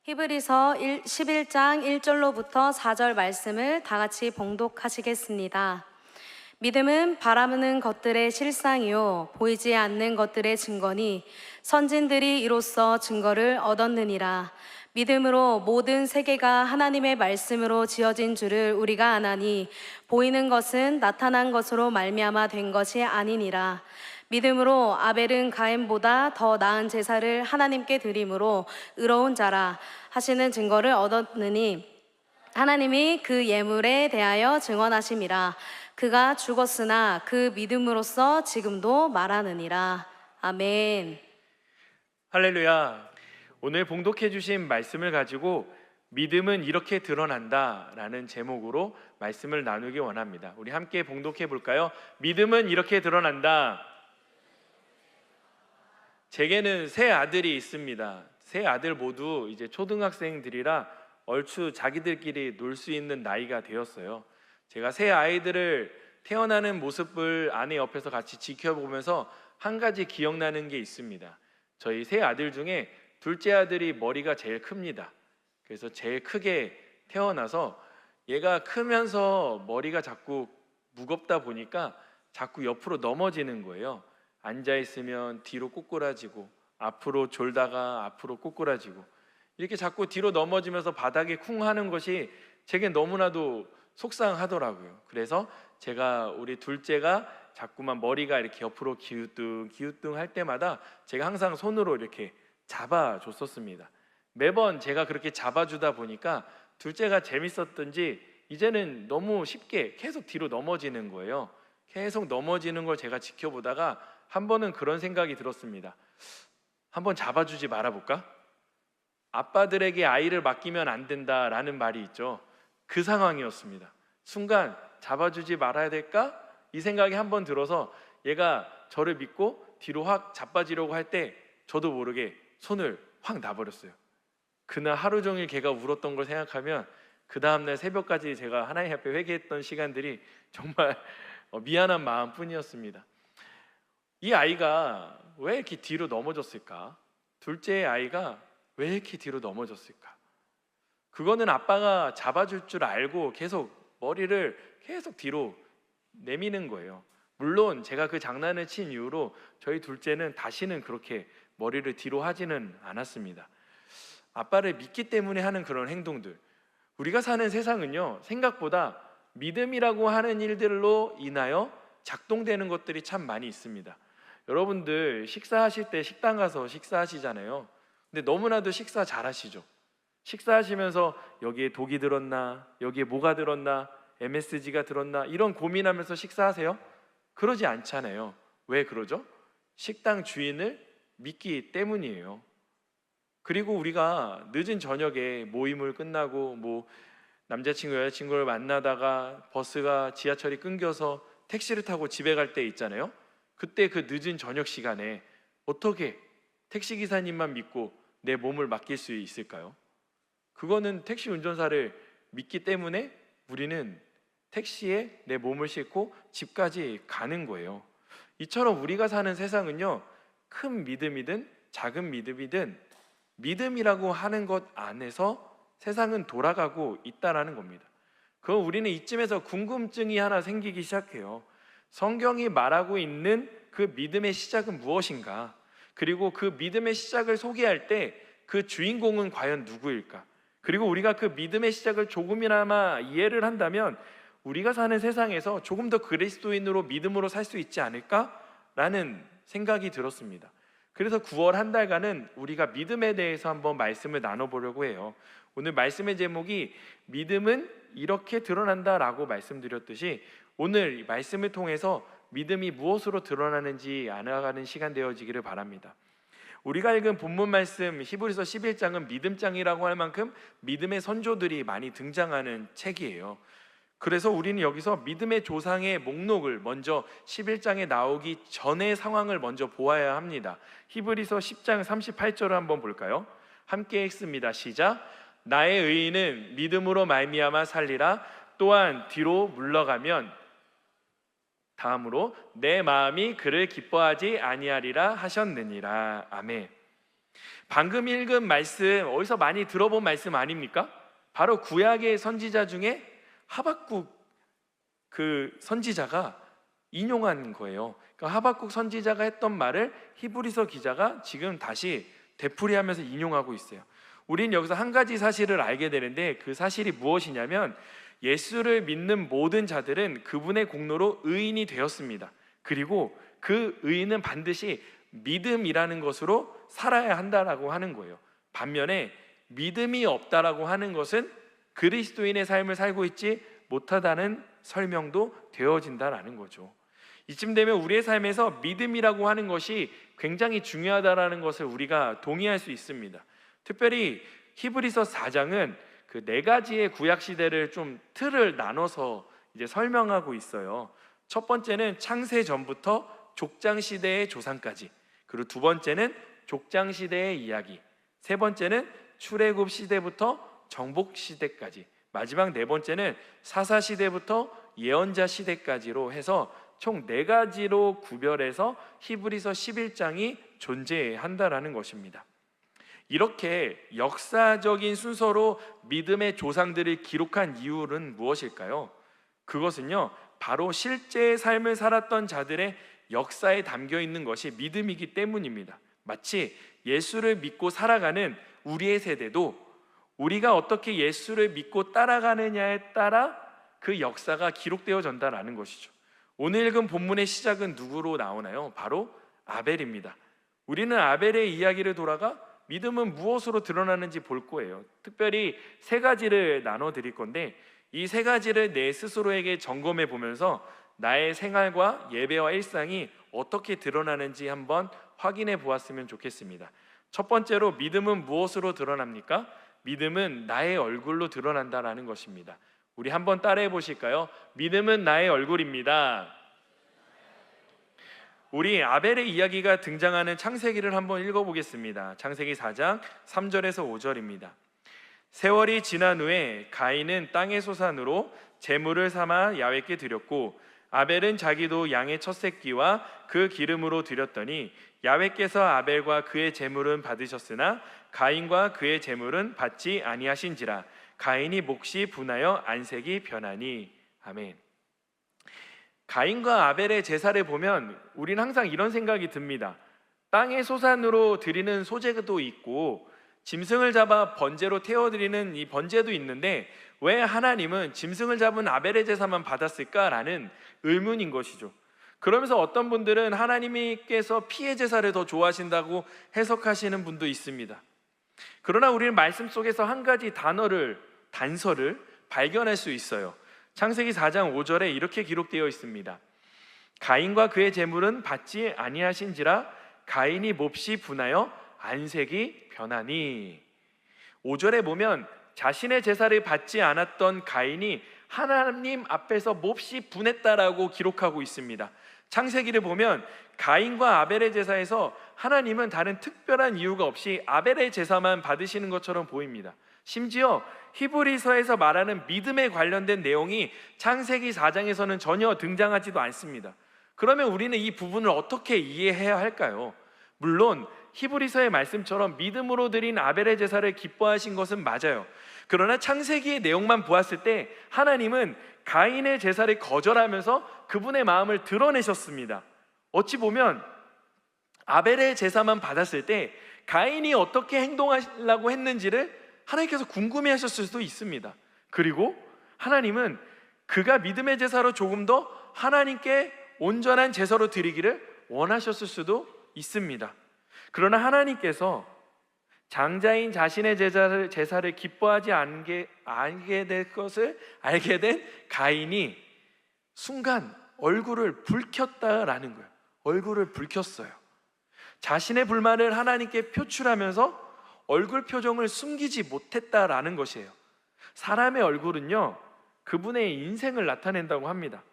히브리서 11장 1절로부터 4절 말씀을 다 같이 봉독하시겠습니다. 믿음은 바라는 것들의 실상이요 보이지 않는 것들의 증거니 선진들이 이로써 증거를 얻었느니라. 믿음으로 모든 세계가 하나님의 말씀으로 지어진 줄을 우리가 아나니 보이는 것은 나타난 것으로 말미암아 된 것이 아니니라. 믿음으로 아벨은 가인보다 더 나은 제사를 하나님께 드림으로 의로운 자라 하시는 증거를 얻었느니 하나님이 그 예물에 대하여 증언하심이라. 그가 죽었으나 그 믿음으로써 지금도 말하느니라. 아멘. 할렐루야. 오늘 봉독해 주신 말씀을 가지고 믿음은 이렇게 드러난다 라는 제목으로 말씀을 나누기 원합니다. 우리 함께 봉독해 볼까요? 믿음은 이렇게 드러난다. 제게는 세 아들이 있습니다. 세 아들 모두 이제 초등학생들이라 얼추 자기들끼리 놀 수 있는 나이가 되었어요. 제가 세 아이들을 태어나는 모습을 아내 옆에서 같이 지켜보면서 한 가지 기억나는 게 있습니다. 저희 세 아들 중에 둘째 아들이 머리가 제일 큽니다. 그래서 제일 크게 태어나서 얘가 크면서 머리가 자꾸 무겁다 보니까 자꾸 옆으로 넘어지는 거예요. 앉아있으면 뒤로 꼬꾸라지고 앞으로 졸다가 앞으로 꼬꾸라지고 이렇게 자꾸 뒤로 넘어지면서 바닥에 쿵 하는 것이 제게 너무나도 속상하더라고요. 그래서 제가 우리 둘째가 자꾸만 머리가 이렇게 옆으로 기우뚱 할 때마다 제가 항상 손으로 이렇게 잡아줬었습니다. 매번 제가 그렇게 잡아주다 보니까 둘째가 재밌었던지 이제는 너무 쉽게 계속 뒤로 넘어지는 거예요. 계속 넘어지는 걸 제가 지켜보다가 한 번은 그런 생각이 들었습니다. 한번 잡아주지 말아볼까? 아빠들에게 아이를 맡기면 안 된다라는 말이 있죠. 그 상황이었습니다. 순간 잡아주지 말아야 될까? 이 생각이 한 번 들어서 얘가 저를 믿고 뒤로 확 자빠지려고 할 때 저도 모르게 손을 확 놔버렸어요. 그날 하루 종일 걔가 울었던 걸 생각하면 그 다음날 새벽까지 제가 하나님 앞에 회개했던 시간들이 정말 미안한 마음뿐이었습니다. 이 아이가 왜 이렇게 뒤로 넘어졌을까? 둘째 아이가 왜 이렇게 뒤로 넘어졌을까? 그거는 아빠가 잡아줄 줄 알고 계속 머리를 계속 뒤로 내미는 거예요. 물론 제가 그 장난을 친 이후로 저희 둘째는 다시는 그렇게 머리를 뒤로 하지는 않았습니다. 아빠를 믿기 때문에 하는 그런 행동들, 우리가 사는 세상은요 생각보다 믿음이라고 하는 일들로 인하여 작동되는 것들이 참 많이 있습니다. 여러분들 식사하실 때 식당 가서 식사하시잖아요. 근데 너무나도 식사 잘하시죠? 식사하시면서 여기에 독이 들었나, 여기에 뭐가 들었나, MSG가 들었나 이런 고민하면서 식사하세요? 그러지 않잖아요. 왜 그러죠? 식당 주인을 믿기 때문이에요. 그리고 우리가 늦은 저녁에 모임을 끝나고 남자친구 여자친구를 만나다가 버스가 지하철이 끊겨서 택시를 타고 집에 갈 때 있잖아요. 그때 그 늦은 저녁 시간에 어떻게 택시기사님만 믿고 내 몸을 맡길 수 있을까요? 그거는 택시 운전사를 믿기 때문에 우리는 택시에 내 몸을 싣고 집까지 가는 거예요. 이처럼 우리가 사는 세상은요 큰 믿음이든 작은 믿음이든 믿음이라고 하는 것 안에서 세상은 돌아가고 있다라는 겁니다. 그럼 우리는 이쯤에서 궁금증이 하나 생기기 시작해요. 성경이 말하고 있는 그 믿음의 시작은 무엇인가? 그리고 그 믿음의 시작을 소개할 때 그 주인공은 과연 누구일까? 그리고 우리가 그 믿음의 시작을 조금이나마 이해를 한다면 우리가 사는 세상에서 조금 더 그리스도인으로 믿음으로 살 수 있지 않을까라는 생각이 들었습니다. 그래서 9월 한 달간은 우리가 믿음에 대해서 한번 말씀을 나눠보려고 해요. 오늘 말씀의 제목이 믿음은 이렇게 드러난다라고 말씀드렸듯이 오늘 말씀을 통해서 믿음이 무엇으로 드러나는지 알아가는 시간 되어지기를 바랍니다. 우리가 읽은 본문 말씀 히브리서 11장은 믿음장이라고 할 만큼 믿음의 선조들이 많이 등장하는 책이에요. 그래서 우리는 여기서 믿음의 조상의 목록을 먼저 11장에 나오기 전의 상황을 먼저 보아야 합니다. 히브리서 10장 38절을 한번 볼까요? 함께 읽습니다. 시작. 나의 의인은 믿음으로 말미암아 살리라. 또한 뒤로 물러가면 다음으로 내 마음이 그를 기뻐하지 아니하리라 하셨느니라. 아멘. 방금 읽은 말씀 어디서 많이 들어본 말씀 아닙니까? 바로 구약의 선지자 중에 하박국 그 선지자가 인용한 거예요. 그러니까 하박국 선지자가 했던 말을 히브리서 기자가 지금 다시 되풀이하면서 인용하고 있어요. 우린 여기서 한 가지 사실을 알게 되는데, 그 사실이 무엇이냐면 예수를 믿는 모든 자들은 그분의 공로로 의인이 되었습니다. 그리고 그 의인은 반드시 믿음이라는 것으로 살아야 한다라고 하는 거예요. 반면에 믿음이 없다라고 하는 것은 그리스도인의 삶을 살고 있지 못하다는 설명도 되어진다라는 거죠. 이쯤 되면 우리의 삶에서 믿음이라고 하는 것이 굉장히 중요하다라는 것을 우리가 동의할 수 있습니다. 특별히 히브리서 4장은 그 네 가지의 구약 시대를 좀 틀을 나눠서 이제 설명하고 있어요. 첫 번째는 창세 전부터 족장 시대의 조상까지, 그리고 두 번째는 족장 시대의 이야기, 세 번째는 출애굽 시대부터 정복 시대까지, 마지막 네 번째는 사사 시대부터 예언자 시대까지로 해서 총 네 가지로 구별해서 히브리서 11장이 존재한다라는 것입니다. 이렇게 역사적인 순서로 믿음의 조상들을 기록한 이유는 무엇일까요? 그것은요, 바로 실제 삶을 살았던 자들의 역사에 담겨 있는 것이 믿음이기 때문입니다. 마치 예수를 믿고 살아가는 우리의 세대도 우리가 어떻게 예수를 믿고 따라가느냐에 따라 그 역사가 기록되어진다는 것이죠. 오늘 읽은 본문의 시작은 누구로 나오나요? 바로 아벨입니다. 우리는 아벨의 이야기를 돌아가 믿음은 무엇으로 드러나는지 볼 거예요. 특별히 세 가지를 나눠 드릴 건데, 이 세 가지를 내 스스로에게 점검해 보면서 나의 생활과 예배와 일상이 어떻게 드러나는지 한번 확인해 보았으면 좋겠습니다. 첫 번째로, 믿음은 무엇으로 드러납니까? 믿음은 나의 얼굴로 드러난다라는 것입니다. 우리 한번 따라해 보실까요? 믿음은 나의 얼굴입니다. 우리 아벨의 이야기가 등장하는 창세기를 한번 읽어보겠습니다. 창세기 4장 3절에서 5절입니다. 세월이 지난 후에 가인은 땅의 소산으로 제물을 삼아 야훼께 드렸고, 아벨은 자기도 양의 첫 새끼와 그 기름으로 드렸더니 야훼께서 아벨과 그의 제물은 받으셨으나 가인과 그의 제물은 받지 아니하신지라. 가인이 몫이 분하여 안색이 변하니. 아멘. 가인과 아벨의 제사를 보면 우리는 항상 이런 생각이 듭니다. 땅의 소산으로 드리는 소제도 있고 짐승을 잡아 번제로 태워드리는 이 번제도 있는데, 왜 하나님은 짐승을 잡은 아벨의 제사만 받았을까라는 의문인 것이죠. 그러면서 어떤 분들은 하나님께서 피의 제사를 더 좋아하신다고 해석하시는 분도 있습니다. 그러나 우리는 말씀 속에서 한 가지 단서를 발견할 수 있어요. 창세기 4장 5절에 이렇게 기록되어 있습니다. 가인과 그의 제물은 받지 아니하신지라 가인이 몹시 분하여 안색이 변하니. 5절에 보면 자신의 제사를 받지 않았던 가인이 하나님 앞에서 몹시 분했다라고 기록하고 있습니다. 창세기를 보면 가인과 아벨의 제사에서 하나님은 다른 특별한 이유가 없이 아벨의 제사만 받으시는 것처럼 보입니다. 심지어 히브리서에서 말하는 믿음에 관련된 내용이 창세기 4장에서는 전혀 등장하지도 않습니다. 그러면 우리는 이 부분을 어떻게 이해해야 할까요? 물론 히브리서의 말씀처럼 믿음으로 드린 아벨의 제사를 기뻐하신 것은 맞아요. 그러나 창세기의 내용만 보았을 때 하나님은 가인의 제사를 거절하면서 그분의 마음을 드러내셨습니다. 어찌 보면 아벨의 제사만 받았을 때 가인이 어떻게 행동하려고 했는지를 하나님께서 궁금해하셨을 수도 있습니다. 그리고 하나님은 그가 믿음의 제사로 조금 더 하나님께 온전한 제사로 드리기를 원하셨을 수도 있습니다. 그러나 하나님께서 장자인 자신의 제사를 기뻐하지 않게 될 것을 알게 된 가인이 순간 얼굴을 붉혔다라는 거예요. 얼굴을 붉혔어요. 자신의 불만을 하나님께 표출하면서 얼굴 표정을 숨기지 못했다라는 것이에요. 사람의 얼굴은요, 그분의 인생을 나타낸다고 합니다.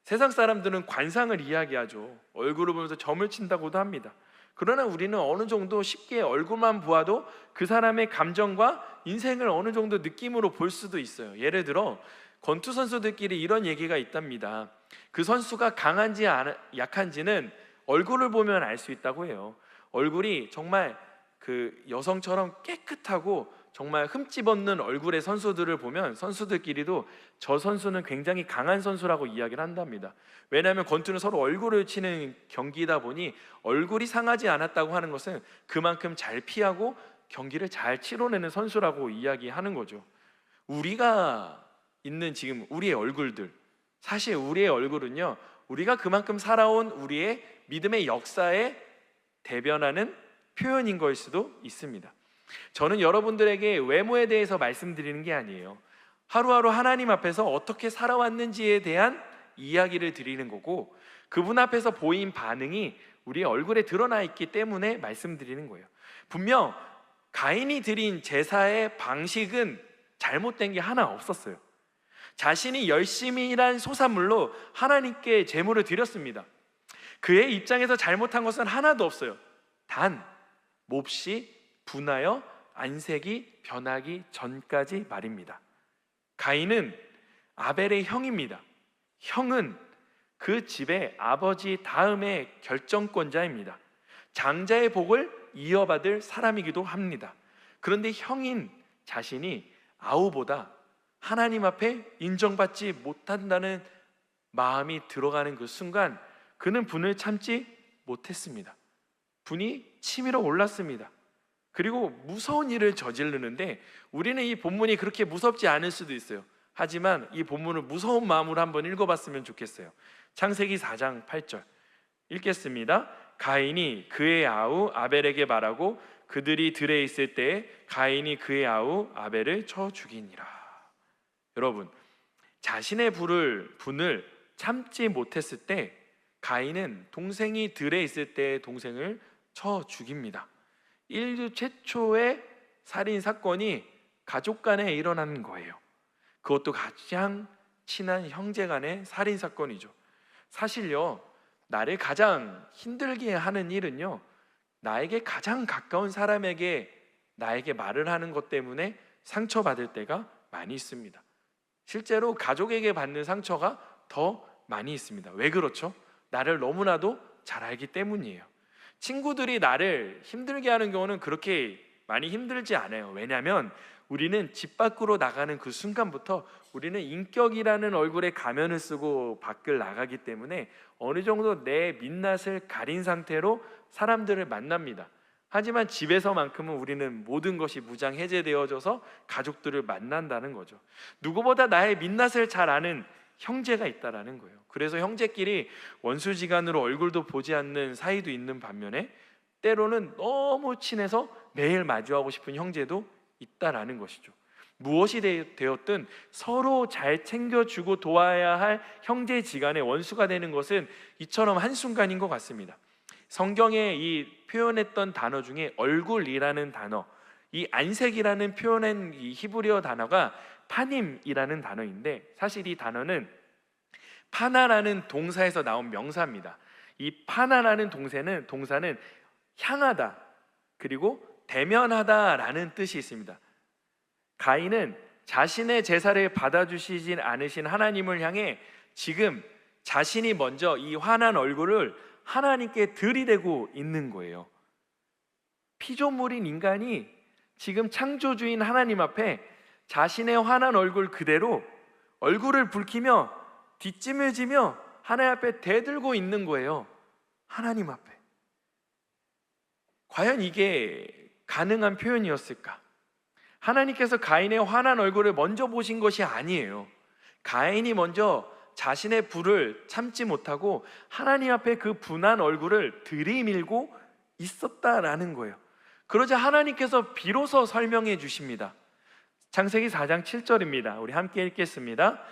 세상 사람들은 관상을 이야기하죠. 얼굴을 보면서 점을 친다고도 합니다. 그러나 우리는 어느 정도 쉽게 얼굴만 보아도 그 사람의 감정과 인생을 어느 정도 느낌으로 볼 수도 있어요. 예를 들어 권투 선수들끼리 이런 얘기가 있답니다. 그 선수가 강한지 약한지는 얼굴을 보면 알 수 있다고 해요. 얼굴이 정말 그 여성처럼 깨끗하고 정말 흠집 없는 얼굴의 선수들을 보면 선수들끼리도 저 선수는 굉장히 강한 선수라고 이야기를 한답니다. 왜냐하면 권투는 서로 얼굴을 치는 경기이다 보니 얼굴이 상하지 않았다고 하는 것은 그만큼 잘 피하고 경기를 잘 치러내는 선수라고 이야기하는 거죠. 우리가 있는 지금 우리의 얼굴들, 사실 우리의 얼굴은요, 우리가 그만큼 살아온 우리의 믿음의 역사에 대변하는 표현인 걸 수도 있습니다. 저는 여러분들에게 외모에 대해서 말씀드리는 게 아니에요. 하루하루 하나님 앞에서 어떻게 살아왔는지에 대한 이야기를 드리는 거고, 그분 앞에서 보인 반응이 우리의 얼굴에 드러나 있기 때문에 말씀드리는 거예요. 분명 가인이 드린 제사의 방식은 잘못된 게 하나 없었어요. 자신이 열심히 일한 소산물로 하나님께 제물을 드렸습니다. 그의 입장에서 잘못한 것은 하나도 없어요. 단 몹시 분하여 안색이 변하기 전까지 말입니다. 가인은 아벨의 형입니다. 형은 그 집의 아버지 다음의 결정권자입니다. 장자의 복을 이어받을 사람이기도 합니다. 그런데 형인 자신이 아우보다 하나님 앞에 인정받지 못한다는 마음이 들어가는 그 순간 그는 분을 참지 못했습니다. 분이 치밀어 올랐습니다. 그리고 무서운 일을 저지르는데, 우리는 이 본문이 그렇게 무섭지 않을 수도 있어요. 하지만 이 본문을 무서운 마음으로 한번 읽어봤으면 좋겠어요. 창세기 4장 8절 읽겠습니다. 가인이 그의 아우 아벨에게 말하고 그들이 들에 있을 때에 가인이 그의 아우 아벨을 쳐 죽이니라. 여러분, 자신의 분을 참지 못했을 때 가인은 동생이 들에 있을 때 동생을 쳐 죽입니다. 인류 최초의 살인 사건이 가족 간에 일어나는 거예요. 그것도 가장 친한 형제 간의 살인 사건이죠. 사실요, 나를 가장 힘들게 하는 일은요, 나에게 가장 가까운 사람에게 나에게 말을 하는 것 때문에 상처받을 때가 많이 있습니다. 실제로 가족에게 받는 상처가 더 많이 있습니다. 왜 그렇죠? 나를 너무나도 잘 알기 때문이에요. 친구들이 나를 힘들게 하는 경우는 그렇게 많이 힘들지 않아요. 왜냐하면 우리는 집 밖으로 나가는 그 순간부터 우리는 인격이라는 얼굴에 가면을 쓰고 밖을 나가기 때문에 어느 정도 내 민낯을 가린 상태로 사람들을 만납니다. 하지만 집에서만큼은 우리는 모든 것이 무장해제되어져서 가족들을 만난다는 거죠. 누구보다 나의 민낯을 잘 아는 형제가 있다라는 거예요. 그래서 형제끼리 원수지간으로 얼굴도 보지 않는 사이도 있는 반면에 때로는 너무 친해서 매일 마주하고 싶은 형제도 있다라는 것이죠. 무엇이 되었든 서로 잘 챙겨주고 도와야 할 형제지간의 원수가 되는 것은 이처럼 한순간인 것 같습니다. 성경에 이 표현했던 단어 중에 얼굴이라는 단어, 이 안색이라는 표현한 이 히브리어 단어가 파님이라는 단어인데, 사실 이 단어는 파나라는 동사에서 나온 명사입니다. 이 파나라는 동사는 향하다 그리고 대면하다라는 뜻이 있습니다. 가인은 자신의 제사를 받아주시진 않으신 하나님을 향해 지금 자신이 먼저 이 환한 얼굴을 하나님께 들이대고 있는 거예요. 피조물인 인간이 지금 창조주인 하나님 앞에 자신의 환한 얼굴 그대로 얼굴을 붉히며 뒷짐을 지며 하나님 앞에 대들고 있는 거예요. 하나님 앞에. 과연 이게 가능한 표현이었을까? 하나님께서 가인의 환한 얼굴을 먼저 보신 것이 아니에요. 가인이 먼저 자신의 불을 참지 못하고 하나님 앞에 그 분한 얼굴을 들이밀고 있었다라는 거예요. 그러자 하나님께서 비로소 설명해 주십니다. 창세기 4장 7절입니다. 우리 함께 읽겠습니다.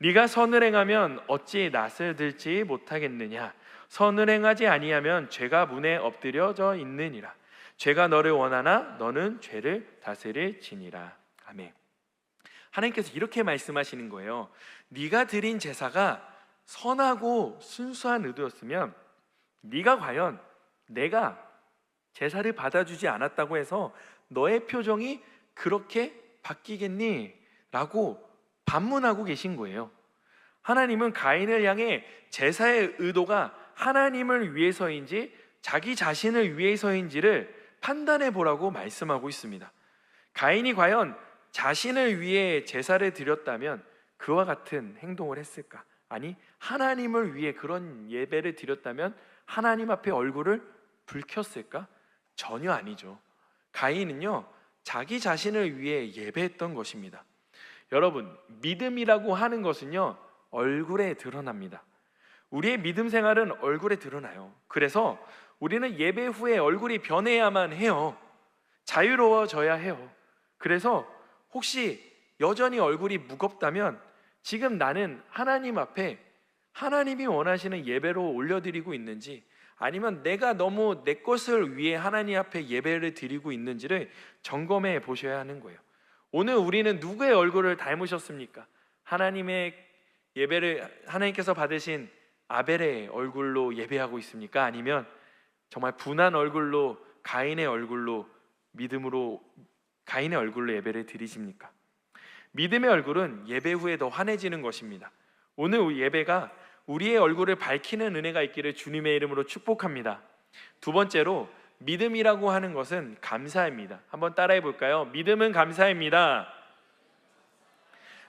네가 선을 행하면 어찌 낯을 들지 못하겠느냐? 선을 행하지 아니하면 죄가 문에 엎드려져 있느니라. 죄가 너를 원하나 너는 죄를 다스릴지니라. 아멘. 하나님께서 이렇게 말씀하시는 거예요. 네가 드린 제사가 선하고 순수한 의도였으면 네가 과연 내가 제사를 받아주지 않았다고 해서 너의 표정이 그렇게 바뀌겠니? 라고 반문하고 계신 거예요. 하나님은 가인을 향해 제사의 의도가 하나님을 위해서인지 자기 자신을 위해서인지를 판단해 보라고 말씀하고 있습니다. 가인이 과연 자신을 위해 제사를 드렸다면 그와 같은 행동을 했을까? 아니, 하나님을 위해 그런 예배를 드렸다면 하나님 앞에 얼굴을 붉혔을까? 전혀 아니죠. 가인은요, 자기 자신을 위해 예배했던 것입니다. 여러분, 믿음이라고 하는 것은요, 얼굴에 드러납니다. 우리의 믿음 생활은 얼굴에 드러나요. 그래서 우리는 예배 후에 얼굴이 변해야만 해요. 자유로워져야 해요. 그래서 혹시 여전히 얼굴이 무겁다면 지금 나는 하나님 앞에 하나님이 원하시는 예배로 올려드리고 있는지, 아니면 내가 너무 내 것을 위해 하나님 앞에 예배를 드리고 있는지를 점검해 보셔야 하는 거예요. 오늘 우리는 누구의 얼굴을 닮으셨습니까? 하나님의 예배를 하나님께서 받으신 아벨의 얼굴로 예배하고 있습니까? 아니면 정말 분한 얼굴로 가인의 얼굴로 믿음으로 가인의 얼굴로 예배를 드리십니까? 믿음의 얼굴은 예배 후에 더 환해지는 것입니다. 오늘 예배가 우리의 얼굴을 밝히는 은혜가 있기를 주님의 이름으로 축복합니다. 두 번째로, 믿음이라고 하는 것은 감사입니다. 한번 따라해 볼까요? 믿음은 감사입니다.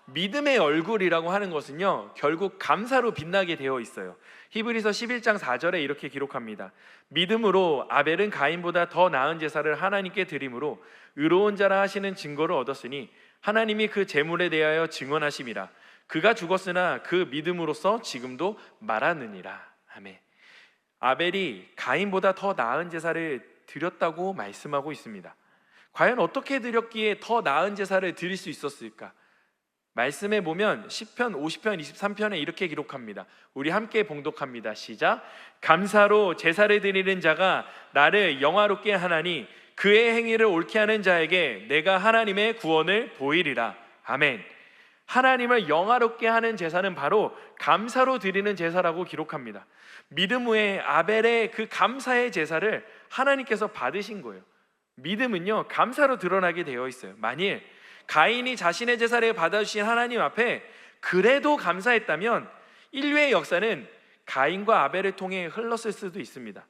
믿음의 얼굴이라고 하는 것은요, 결국 감사로 빛나게 되어 있어요. 히브리서 11장 4절에 이렇게 기록합니다. 믿음으로 아벨은 가인보다 더 나은 제사를 하나님께 드림으로 의로운 자라 하시는 증거를 얻었으니 하나님이 그 제물에 대하여 증언하심이라. 그가 죽었으나 그 믿음으로써 지금도 말하느니라. 아멘. 아벨이 가인보다 더 나은 제사를 드렸다고 말씀하고 있습니다. 과연 어떻게 드렸기에 더 나은 제사를 드릴 수 있었을까? 말씀에 보면 시편 50편 23편에 이렇게 기록합니다. 우리 함께 봉독합니다. 시작. 감사로 제사를 드리는 자가 나를 영화롭게 하나니 그의 행위를 옳게 하는 자에게 내가 하나님의 구원을 보이리라. 아멘. 하나님을 영화롭게 하는 제사는 바로 감사로 드리는 제사라고 기록합니다. 믿음 후에 아벨의 그 감사의 제사를 하나님께서 받으신 거예요. 믿음은요, 감사로 드러나게 되어 있어요. 만일 가인이 자신의 제사를 받아주신 하나님 앞에 그래도 감사했다면 인류의 역사는 가인과 아벨을 통해 흘렀을 수도 있습니다.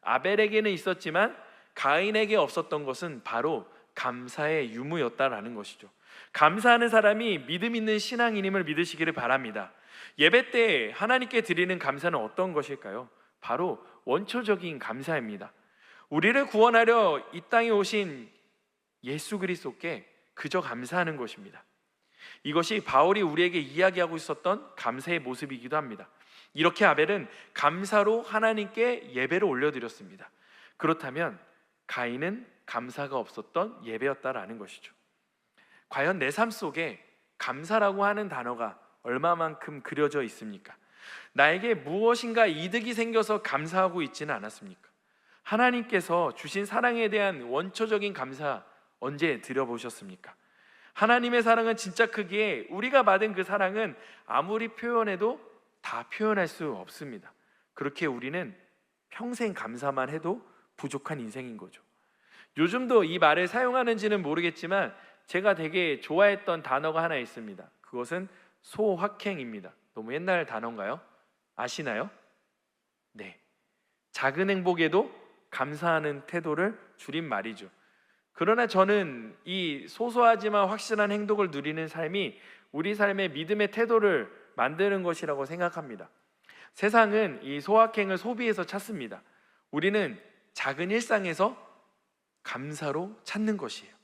아벨에게는 있었지만 가인에게 없었던 것은 바로 감사의 유무였다라는 것이죠. 감사하는 사람이 믿음 있는 신앙인임을 믿으시기를 바랍니다. 예배 때 하나님께 드리는 감사는 어떤 것일까요? 바로 원초적인 감사입니다. 우리를 구원하려 이 땅에 오신 예수 그리스도께 그저 감사하는 것입니다. 이것이 바울이 우리에게 이야기하고 있었던 감사의 모습이기도 합니다. 이렇게 아벨은 감사로 하나님께 예배를 올려드렸습니다. 그렇다면 가인은 감사가 없었던 예배였다라는 것이죠. 과연 내 삶 속에 감사라고 하는 단어가 얼마만큼 그려져 있습니까? 나에게 무엇인가 이득이 생겨서 감사하고 있지는 않았습니까? 하나님께서 주신 사랑에 대한 원초적인 감사 언제 드려보셨습니까? 하나님의 사랑은 진짜 크기에 우리가 받은 그 사랑은 아무리 표현해도 다 표현할 수 없습니다. 그렇게 우리는 평생 감사만 해도 부족한 인생인 거죠. 요즘도 이 말을 사용하는지는 모르겠지만 제가 되게 좋아했던 단어가 하나 있습니다. 그것은 소확행입니다. 너무 옛날 단어인가요? 아시나요? 네, 작은 행복에도 감사하는 태도를 줄인 말이죠. 그러나 저는 이 소소하지만 확실한 행복을 누리는 삶이 우리 삶의 믿음의 태도를 만드는 것이라고 생각합니다. 세상은 이 소확행을 소비해서 찾습니다. 우리는 작은 일상에서 감사로 찾는 것이에요.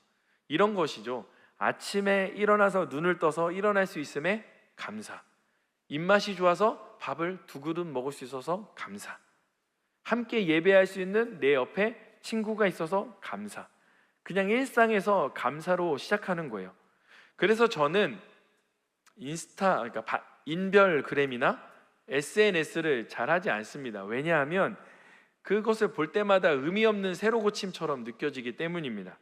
이런 것이죠. 아침에 일어나서 눈을 떠서 일어날 수 있음에 감사. 입맛이 좋아서 밥을 2그릇 먹을 수 있어서 감사. 함께 예배할 수 있는 내 옆에 친구가 있어서 감사. 그냥 일상에서 감사로 시작하는 거예요. 그래서 저는 그러니까 인별그램이나 SNS를 잘 하지 않습니다. 왜냐하면 그것을 볼 때마다 의미 없는 새로 고침처럼 느껴지기 때문입니다.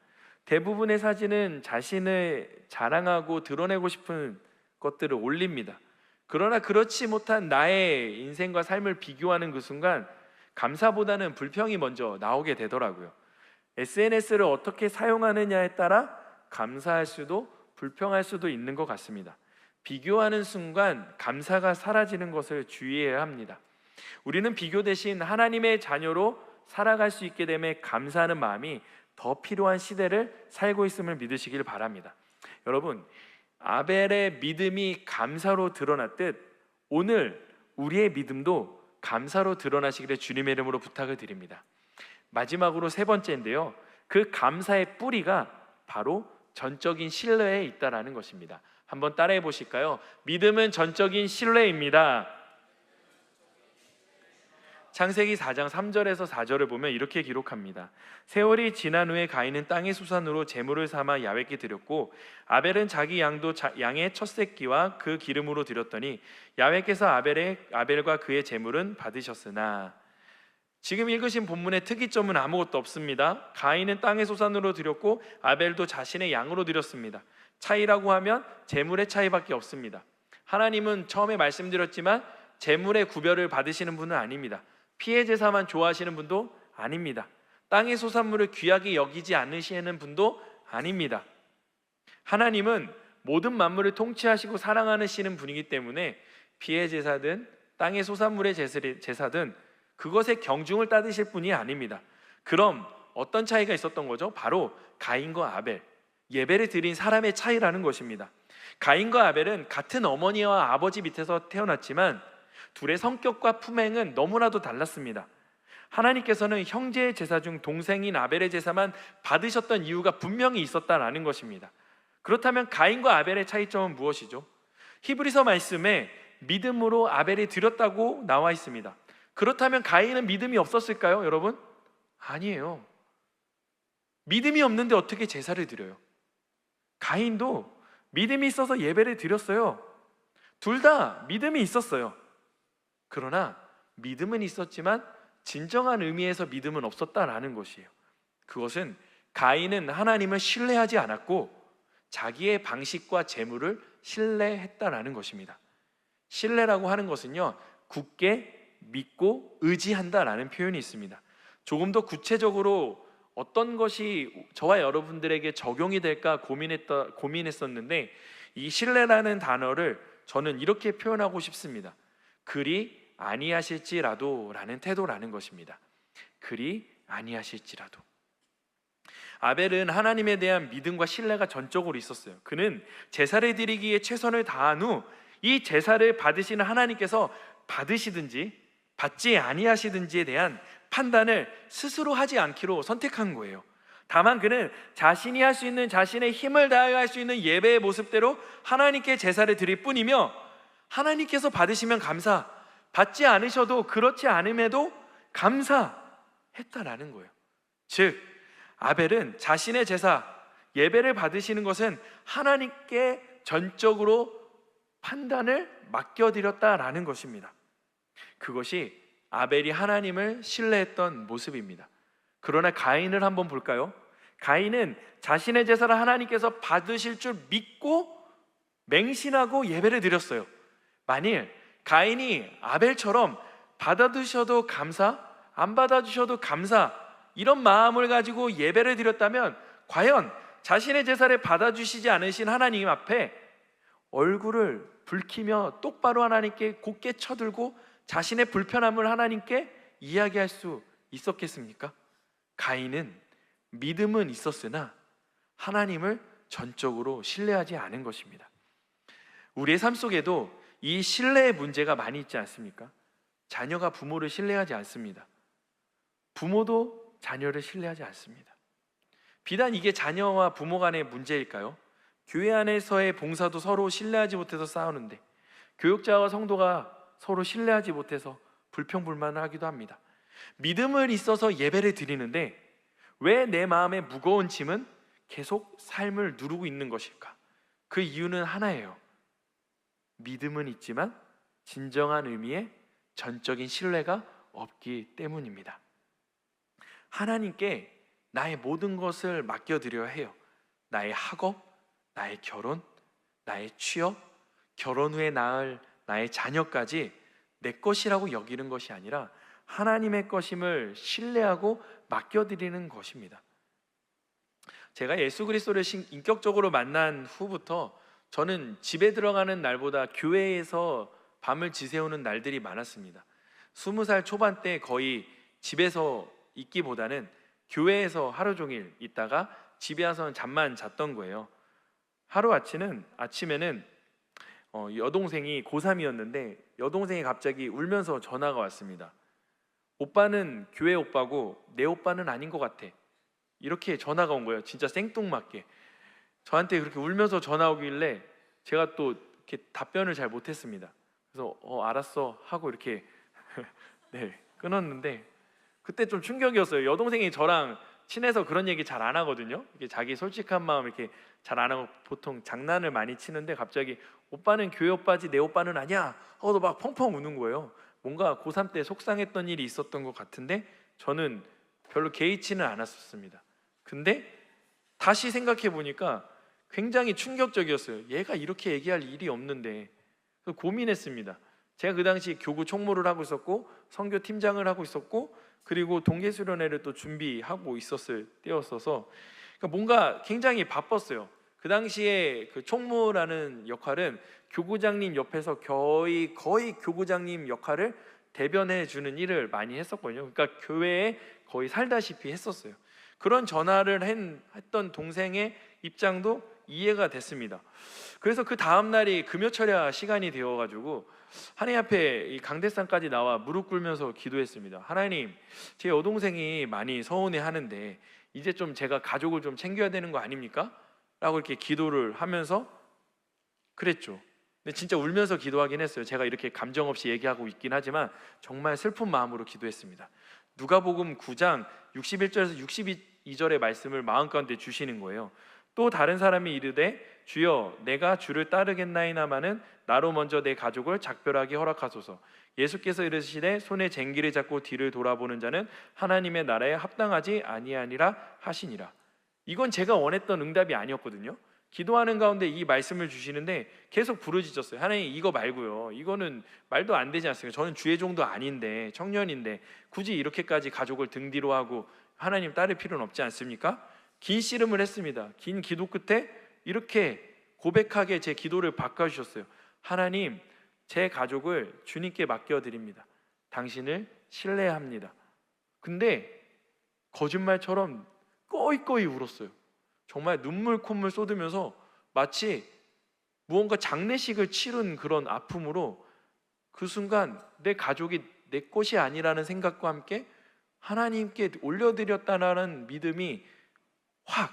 대부분의 사진은 자신을 자랑하고 드러내고 싶은 것들을 올립니다. 그러나 그렇지 못한 나의 인생과 삶을 비교하는 그 순간 감사보다는 불평이 먼저 나오게 되더라고요. SNS를 어떻게 사용하느냐에 따라 감사할 수도 불평할 수도 있는 것 같습니다. 비교하는 순간 감사가 사라지는 것을 주의해야 합니다. 우리는 비교 대신 하나님의 자녀로 살아갈 수 있게 됨에 감사하는 마음이 더 필요한 시대를 살고 있음을 믿으시길 바랍니다. 여러분, 아벨의 믿음이 감사로 드러났듯 오늘 우리의 믿음도 감사로 드러나시기를 주님의 이름으로 부탁을 드립니다. 마지막으로 세 번째인데요, 그 감사의 뿌리가 바로 전적인 신뢰에 있다라는 것입니다. 한번 따라해 보실까요? 믿음은 전적인 신뢰입니다. 창세기 4장 3절에서 4절을 보면 이렇게 기록합니다. 세월이 지난 후에 가인은 땅의 수산으로 제물을 삼아 야훼께 드렸고 아벨은 자기 양의 첫 새끼와 그 기름으로 드렸더니 야훼께서 아벨과 그의 제물은 받으셨으나. 지금 읽으신 본문의 특이점은 아무것도 없습니다. 가인은 땅의 소산으로 드렸고 아벨도 자신의 양으로 드렸습니다. 차이라고 하면 제물의 차이밖에 없습니다. 하나님은 처음에 말씀드렸지만 제물의 구별을 받으시는 분은 아닙니다. 피해 제사만 좋아하시는 분도 아닙니다. 땅의 소산물을 귀하게 여기지 않으시는 분도 아닙니다. 하나님은 모든 만물을 통치하시고 사랑하시는 분이기 때문에 피해 제사든 땅의 소산물의 제사든 그것의 경중을 따르실 분이 아닙니다. 그럼 어떤 차이가 있었던 거죠? 바로 가인과 아벨, 예배를 드린 사람의 차이라는 것입니다. 가인과 아벨은 같은 어머니와 아버지 밑에서 태어났지만 둘의 성격과 품행은 너무나도 달랐습니다. 하나님께서는 형제의 제사 중 동생인 아벨의 제사만 받으셨던 이유가 분명히 있었다라는 것입니다. 그렇다면 가인과 아벨의 차이점은 무엇이죠? 히브리서 말씀에 믿음으로 아벨이 드렸다고 나와 있습니다. 그렇다면 가인은 믿음이 없었을까요, 여러분? 아니에요. 믿음이 없는데 어떻게 제사를 드려요? 가인도 믿음이 있어서 예배를 드렸어요. 둘 다 믿음이 있었어요. 그러나 믿음은 있었지만 진정한 의미에서 믿음은 없었다라는 것이에요. 그것은 가인은 하나님을 신뢰하지 않았고 자기의 방식과 재물을 신뢰했다라는 것입니다. 신뢰라고 하는 것은요, 굳게 믿고 의지한다라는 표현이 있습니다. 조금 더 구체적으로 어떤 것이 저와 여러분들에게 적용이 될까 고민했었는데 이 신뢰라는 단어를 저는 이렇게 표현하고 싶습니다. 그리 아니하실지라도 라는 태도라는 것입니다. 그리 아니하실지라도. 아벨은 하나님에 대한 믿음과 신뢰가 전적으로 있었어요. 그는 제사를 드리기에 최선을 다한 후 이 제사를 받으시는 하나님께서 받으시든지 받지 아니하시든지에 대한 판단을 스스로 하지 않기로 선택한 거예요. 다만 그는 자신이 할 수 있는, 자신의 힘을 다하여 할 수 있는 예배의 모습대로 하나님께 제사를 드릴 뿐이며 하나님께서 받으시면 감사, 받지 않으셔도 그렇지 않음에도 감사했다라는 거예요. 즉 아벨은 자신의 제사, 예배를 받으시는 것은 하나님께 전적으로 판단을 맡겨드렸다라는 것입니다. 그것이 아벨이 하나님을 신뢰했던 모습입니다. 그러나 가인을 한번 볼까요? 가인은 자신의 제사를 하나님께서 받으실 줄 믿고 맹신하고 예배를 드렸어요. 만일 가인이 아벨처럼 받아주셔도 감사, 안 받아주셔도 감사, 이런 마음을 가지고 예배를 드렸다면 과연 자신의 제사를 받아주시지 않으신 하나님 앞에 얼굴을 붉히며 똑바로 하나님께 곧게 쳐들고 자신의 불편함을 하나님께 이야기할 수 있었겠습니까? 가인은 믿음은 있었으나 하나님을 전적으로 신뢰하지 않은 것입니다. 우리의 삶 속에도 이 신뢰의 문제가 많이 있지 않습니까? 자녀가 부모를 신뢰하지 않습니다. 부모도 자녀를 신뢰하지 않습니다. 비단 이게 자녀와 부모 간의 문제일까요? 교회 안에서의 봉사도 서로 신뢰하지 못해서 싸우는데 교육자와 성도가 서로 신뢰하지 못해서 불평불만을 하기도 합니다. 믿음을 있어서 예배를 드리는데 왜 내 마음의 무거운 짐은 계속 삶을 누르고 있는 것일까? 그 이유는 하나예요. 믿음은 있지만 진정한 의미의 전적인 신뢰가 없기 때문입니다. 하나님께 나의 모든 것을 맡겨드려야 해요. 나의 학업, 나의 결혼, 나의 취업, 결혼 후에 낳을 나의 자녀까지 내 것이라고 여기는 것이 아니라 하나님의 것임을 신뢰하고 맡겨드리는 것입니다. 제가 예수 그리스도를 인격적으로 만난 후부터 저는 집에 들어가는 날보다 교회에서 밤을 지새우는 날들이 많았습니다. 20살 초반 때 거의 집에서 있기보다는 교회에서 하루 종일 있다가 집에 와서는 잠만 잤던 거예요. 하루 아침에는 여동생이 고3이었는데 여동생이 갑자기 울면서 전화가 왔습니다. 오빠는 교회 오빠고 내 오빠는 아닌 것 같아. 이렇게 전화가 온 거예요. 진짜 생뚱맞게 저한테 그렇게 울면서 전화 오길래 제가 또 이렇게 답변을 잘 못했습니다. 그래서 알았어 하고 이렇게 네, 끊었는데 그때 좀 충격이었어요. 여동생이 저랑 친해서 그런 얘기 잘 안 하거든요. 이게 자기 솔직한 마음 이렇게 잘 안 하고 보통 장난을 많이 치는데 갑자기 오빠는 교회 오빠지 내 오빠는 아니야 하고도 막 펑펑 우는 거예요. 뭔가 고3 때 속상했던 일이 있었던 것 같은데 저는 별로 개의치는 않았었습니다. 근데 다시 생각해 보니까 굉장히 충격적이었어요. 얘가 이렇게 얘기할 일이 없는데. 그래서 고민했습니다. 제가 그 당시 교구 총무를 하고 있었고 선교 팀장을 하고 있었고 그리고 동계수련회를 또 준비하고 있었을 때였어서 그러니까 뭔가 굉장히 바빴어요. 그 당시에 그 총무라는 역할은 교구장님 옆에서 거의 교구장님 역할을 대변해 주는 일을 많이 했었거든요. 그러니까 교회에 거의 살다시피 했었어요. 그런 전화를 했던 동생의 입장도 이해가 됐습니다. 그래서 그 다음 날이 금요철야 시간이 되어가지고 하나님 앞에 이 강대상까지 나와 무릎 꿇으면서 기도했습니다. 하나님, 제 여동생이 많이 서운해하는데 이제 좀 제가 가족을 좀 챙겨야 되는 거 아닙니까? 라고 이렇게 기도를 하면서 그랬죠. 근데 진짜 울면서 기도하긴 했어요. 제가 이렇게 감정 없이 얘기하고 있긴 하지만 정말 슬픈 마음으로 기도했습니다. 누가복음 9장 61절에서 62절의 말씀을 마음 가운데 주시는 거예요. 또 다른 사람이 이르되 주여 내가 주를 따르겠나이나마는 나로 먼저 내 가족을 작별하게 허락하소서. 예수께서 이르시되 손에 쟁기를 잡고 뒤를 돌아보는 자는 하나님의 나라에 합당하지 아니하니라 하시니라. 이건 제가 원했던 응답이 아니었거든요. 기도하는 가운데 이 말씀을 주시는데 계속 부르짖었어요. 하나님 이거 말고요. 이거는 말도 안 되지 않습니까? 저는 주의 종도 아닌데 청년인데 굳이 이렇게까지 가족을 등 뒤로 하고 하나님 따를 필요는 없지 않습니까? 긴 씨름을 했습니다. 긴 기도 끝에 이렇게 고백하게 제 기도를 바꿔주셨어요. 하나님, 제 가족을 주님께 맡겨드립니다. 당신을 신뢰합니다. 근데 거짓말처럼 꺼이꺼이 울었어요. 정말 눈물 콧물 쏟으면서 마치 무언가 장례식을 치른 그런 아픔으로 그 순간 내 가족이 내 것이 아니라는 생각과 함께 하나님께 올려드렸다는 믿음이 확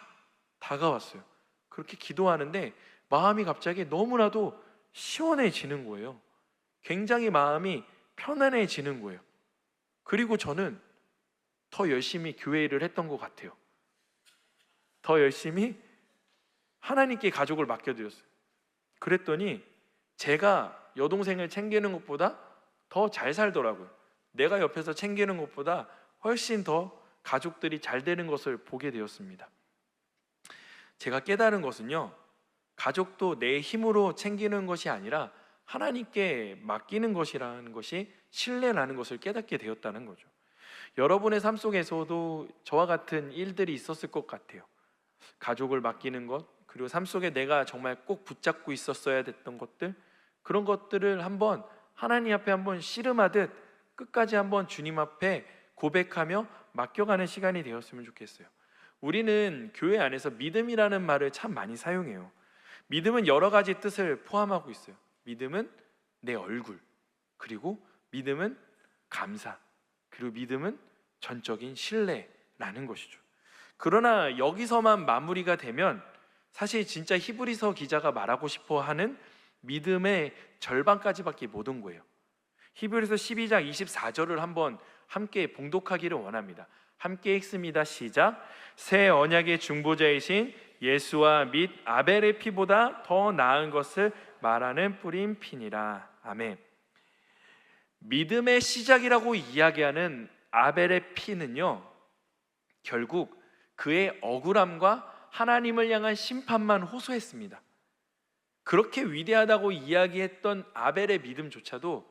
다가왔어요. 그렇게 기도하는데 마음이 갑자기 너무나도 시원해지는 거예요. 굉장히 마음이 편안해지는 거예요. 그리고 저는 더 열심히 교회 일을 했던 것 같아요. 더 열심히 하나님께 가족을 맡겨드렸어요. 그랬더니 제가 여동생을 챙기는 것보다 더 잘 살더라고요. 내가 옆에서 챙기는 것보다 훨씬 더 가족들이 잘 되는 것을 보게 되었습니다. 제가 깨달은 것은요, 가족도 내 힘으로 챙기는 것이 아니라 하나님께 맡기는 것이라는 것이 신뢰라는 것을 깨닫게 되었다는 거죠. 여러분의 삶 속에서도 저와 같은 일들이 있었을 것 같아요. 가족을 맡기는 것, 그리고 삶 속에 내가 정말 꼭 붙잡고 있었어야 됐던 것들, 그런 것들을 한번 하나님 앞에 한번 씨름하듯 끝까지 한번 주님 앞에 고백하며 맡겨가는 시간이 되었으면 좋겠어요. 우리는 교회 안에서 믿음이라는 말을 참 많이 사용해요. 믿음은 여러 가지 뜻을 포함하고 있어요. 믿음은 내 얼굴, 그리고 믿음은 감사, 그리고 믿음은 전적인 신뢰라는 것이죠. 그러나 여기서만 마무리가 되면 사실 진짜 히브리서 기자가 말하고 싶어 하는 믿음의 절반까지밖에 못 온 거예요. 히브리서 12장 24절을 한번 함께 봉독하기를 원합니다. 함께 읽습니다. 시작. 새 언약의 중보자이신 예수와 및 아벨의 피보다 더 나은 것을 말하는 뿌린 피니라. 아멘. 믿음의 시작이라고 이야기하는 아벨의 피는요, 결국 그의 억울함과 하나님을 향한 심판만 호소했습니다. 그렇게 위대하다고 이야기했던 아벨의 믿음조차도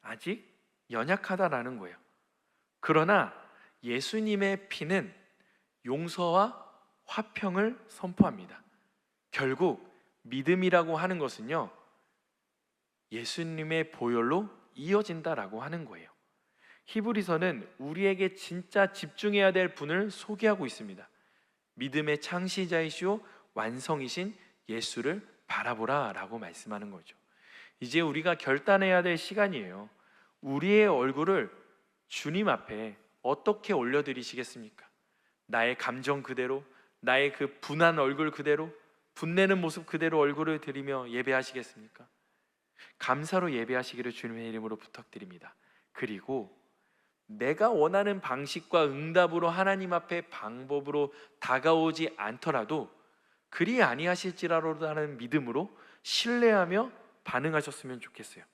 아직 연약하다라는 거예요. 그러나 예수님의 피는 용서와 화평을 선포합니다. 결국 믿음이라고 하는 것은요, 예수님의 보혈로 이어진다라고 하는 거예요. 히브리서는 우리에게 진짜 집중해야 될 분을 소개하고 있습니다. 믿음의 창시자이시오 완성이신 예수를 바라보라 라고 말씀하는 거죠. 이제 우리가 결단해야 될 시간이에요. 우리의 얼굴을 주님 앞에 어떻게 올려드리시겠습니까? 나의 감정 그대로, 나의 그 분한 얼굴 그대로, 분내는 모습 그대로 얼굴을 드리며 예배하시겠습니까? 감사로 예배하시기를 주님의 이름으로 부탁드립니다. 그리고 내가 원하는 방식과 응답으로 하나님 앞에 방법으로 다가오지 않더라도 그리 아니하실지라도 하는 믿음으로 신뢰하며 반응하셨으면 좋겠어요.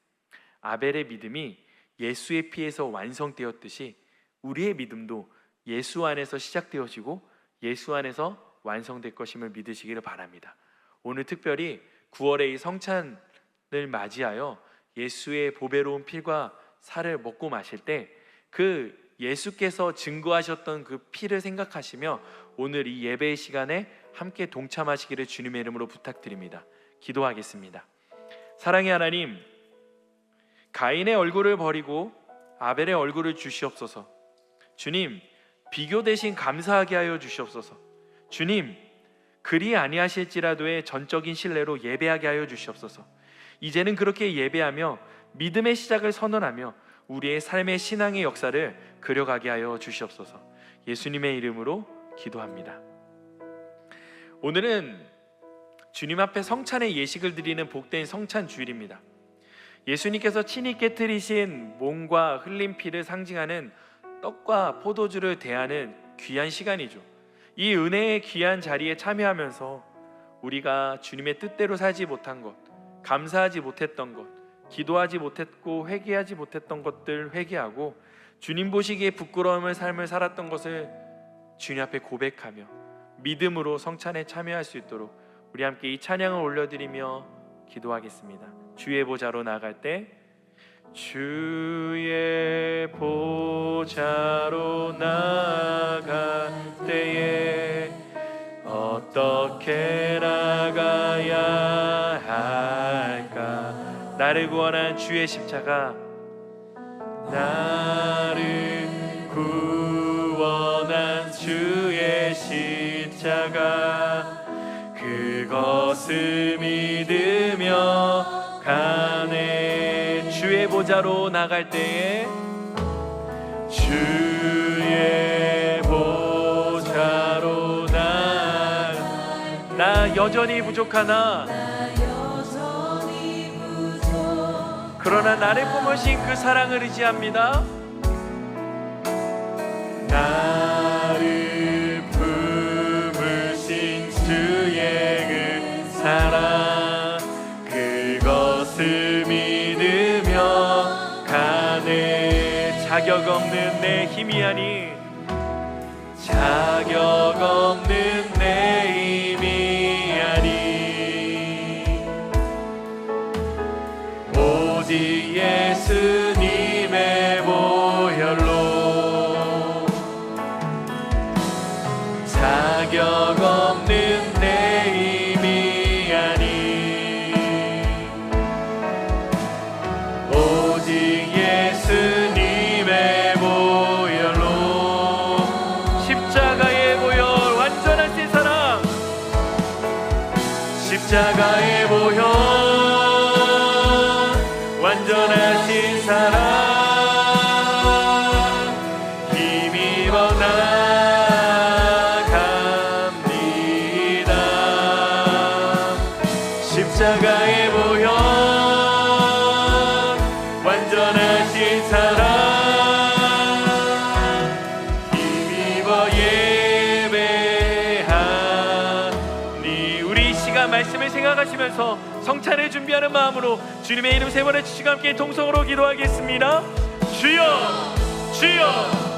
아벨의 믿음이 예수의 피에서 완성되었듯이 우리의 믿음도 예수 안에서 시작되어지고 예수 안에서 완성될 것임을 믿으시기를 바랍니다. 오늘 특별히 9월의 이 성찬을 맞이하여 예수의 보배로운 피와 살을 먹고 마실 때 그 예수께서 증거하셨던 그 피를 생각하시며 오늘 이 예배의 시간에 함께 동참하시기를 주님의 이름으로 부탁드립니다. 기도하겠습니다. 사랑의 하나님, 가인의 얼굴을 버리고 아벨의 얼굴을 주시옵소서. 주님, 비교 대신 감사하게 하여 주시옵소서. 주님, 그리 아니하실지라도의 전적인 신뢰로 예배하게 하여 주시옵소서. 이제는 그렇게 예배하며 믿음의 시작을 선언하며 우리의 삶의 신앙의 역사를 그려가게 하여 주시옵소서. 예수님의 이름으로 기도합니다. 오늘은 주님 앞에 성찬의 예식을 드리는 복된 성찬 주일입니다. 예수님께서 친히 깨뜨리신 몸과 흘린 피를 상징하는 떡과 포도주를 대하는 귀한 시간이죠. 이 은혜의 귀한 자리에 참여하면서 우리가 주님의 뜻대로 살지 못한 것, 감사하지 못했던 것, 기도하지 못했고 회개하지 못했던 것들 회개하고 주님 보시기에 부끄러움을 삶을 살았던 것을 주님 앞에 고백하며 믿음으로 성찬에 참여할 수 있도록 우리 함께 이 찬양을 올려드리며 기도하겠습니다. 주의 보좌로 나아갈 때 주의 보좌로 나아갈 때에 어떻게 나가야 할까? 나를 구원한 주의 십자가, 나를 구원한 주의 십자가, 그것을 믿으며 가네. 주의 보좌로 나갈 때에 주의 보좌로 나 여전히 부족하나 그러나 나를 품으신 그 사랑을 의지합니다. 나를 품으신 주의 그 사랑, 그것을 믿으며 가네. 자격 없는 내 힘이 아니, 자격 없는 내 힘이 아니, 오직 예수님의 보혈로 자격 없는 내 힘이 아니, 오직 예수님의 보혈로. 십자가의 보혈, 완전하신 사랑, 십자가의 보혈, 완전하신 사랑, 힘입어 나갑니다. 십자가의 보혈, 완전하신 사랑, 힘입어 예배하니. 우리 이 시간 말씀을 생각하시면서 성찬을 준비하는 마음으로 주님의 이름 세 번의 주시가 함께 통성으로 기도하겠습니다. 주여, 주여.